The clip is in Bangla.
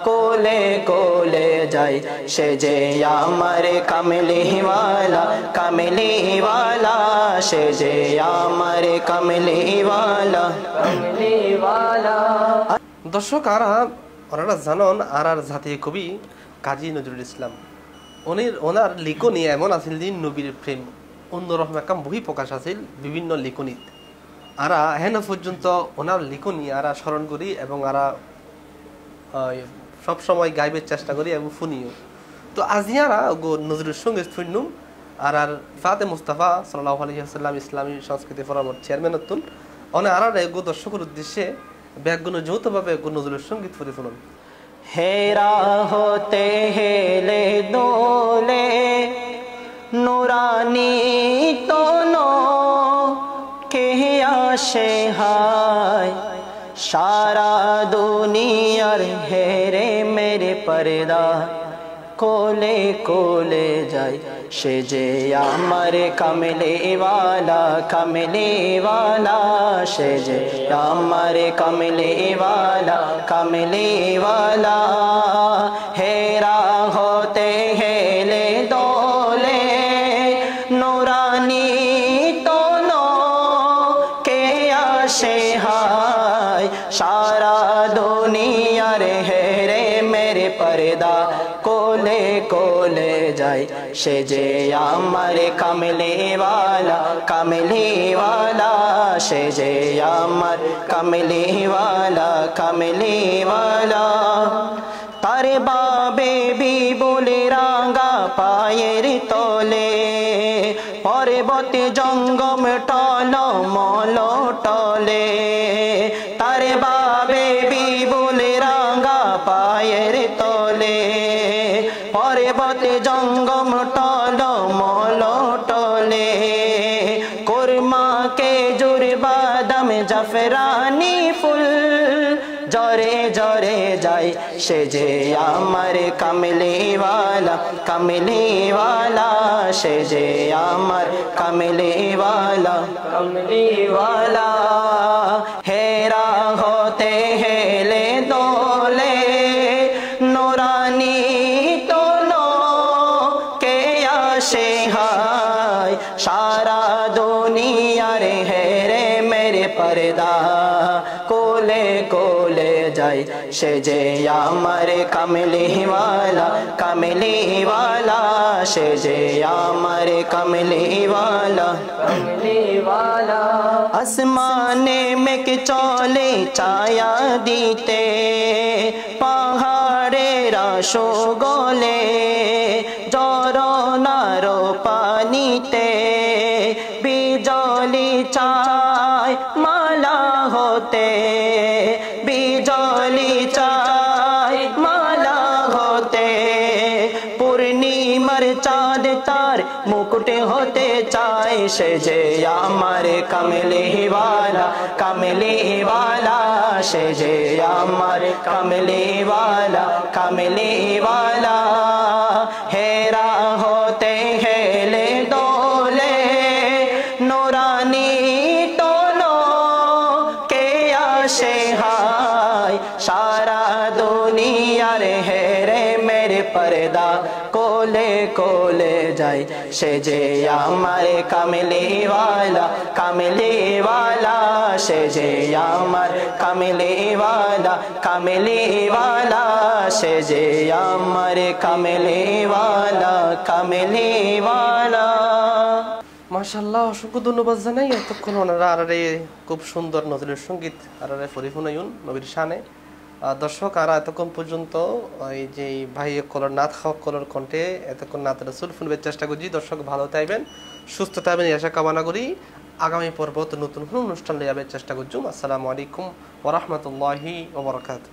কোলে কোলে যাই সে যে আমার কামলিওয়ালা কামলিওয়ালা সে যে আমার কামলিওয়ালা কামলিওয়ালা। দর্শক ওনারা জানন আর জাতীয় কবি কাজী নজরুল ইসলাম ওনার লিখনি এমন আছিল যে নবীর প্রেম অন্যরকম একটা বহি প্রকাশ আছিল বিভিন্ন লিখনিত। আর হেন পর্যন্ত ওনার লিখনি আর স্মরণ করি এবং সবসময় গাইবের চেষ্টা করি এবং শুনিও। তো আজিয়ারা নজরুল সঙ্গে শুনুম আর ফাতে মুস্তাফা সাল্লাল্লাহু আলাইহি ওয়াসাল্লাম ইসলামী সংস্কৃতি ফোরামের চেয়ারম্যান তুন দর্শকের উদ্দেশ্যে ব্যাগুণ যৌথভাবে নজরুল সঙ্গীত করে শুনুন। হেরা হতে হেলে দোলে নুরানি তোনো কে আসে হায় সারা দুনিয়ার হেরে মেরে পর্দা কোলে কোলে যাই সে যে আমার কামলিওয়ালা কামলিওয়ালা সে যে আমার কামলিওয়ালা কামলিওয়ালা। হেরা হতে হেলে দোলে নুরানি তোনো কে আসে হায় সারা দুনিয়ার হেরে মেরে পর্দা কোলে কোলে যাই সে যে আমার কামলিওয়ালা কামলিওয়ালা সে যে আমার কামলিওয়ালা কামলিওয়ালা। তার বাবে বিবুলে রাঙ্গা পায়ের তলে পর্বত জঙ্গম টল মল টলে তার বাবে বিবুলে রাঙ্গা পায়ের তলে পর্বত জঙ্গম টল মল টলে কুরমাকে জুর বাদাম জাফরানি ফুল জরে জরে যাই সে যে আমার কামলিওয়ালা কামলিওয়ালা সে যে আমার কামলিওয়ালা কামলিওয়ালা। হেরা হতে হেলে দোলে নুরানি তোনো কে আসে হায় সারা দুনিয়ার হেরে মেরে পর্দা কোলে কোলে যাই সে যে আমার কামলিওয়ালা কামলিওয়ালা সে যে আমার কামলিওয়ালা কামলিওয়ালা। আসমানে মেঘ চলে ছায়া দিতে পাহাড়ের গলে ঝরনার পানিতে বিজলি চায় মালা হতে বিজলি চায় মালা হতে পূর্ণিমার চাঁদ তার মুকুট হতে চায় সে যে আমার কামলিওয়ালা কামলিওয়ালা সে যে আমার কামলিওয়ালা কামলিওয়ালা। হেরা হতে হেলে দোলে নুরানি তোনো কে আসে হায় সারা দুনিয়ার হেরে মেরে পর্দা কোলে কোলে যাই সে যে আমার কামলিওয়ালা কামলিওয়ালা সে যে আমার কামলিওয়ালা কামলিওয়ালা সে যে আমার কামলিওয়ালা কামলিওয়ালা। মাশাআল্লাহ, অসংখ্য ধন্যবাদ জানাই। এতক্ষণ ওনারা খুব সুন্দর নজরুল সঙ্গীত পরিফুনায়ুন নবীর শানে। দর্শক এতক্ষণ পর্যন্ত এই যে ভাই কলর নাথ খাওয়া কলর কণ্ঠে এতক্ষণ নাথ রাসূল শুনবার চেষ্টা করছি। দর্শক ভালো থাকবেন, সুস্থ থাকবেন, এই আশা কামনা করি। আগামী পর্বত নতুন কোনো অনুষ্ঠান নিয়ে চেষ্টা করছুম। আসসালামু আলাইকুম ওয়া রাহমাতুল্লাহি ওয়া বারাকাতুহু।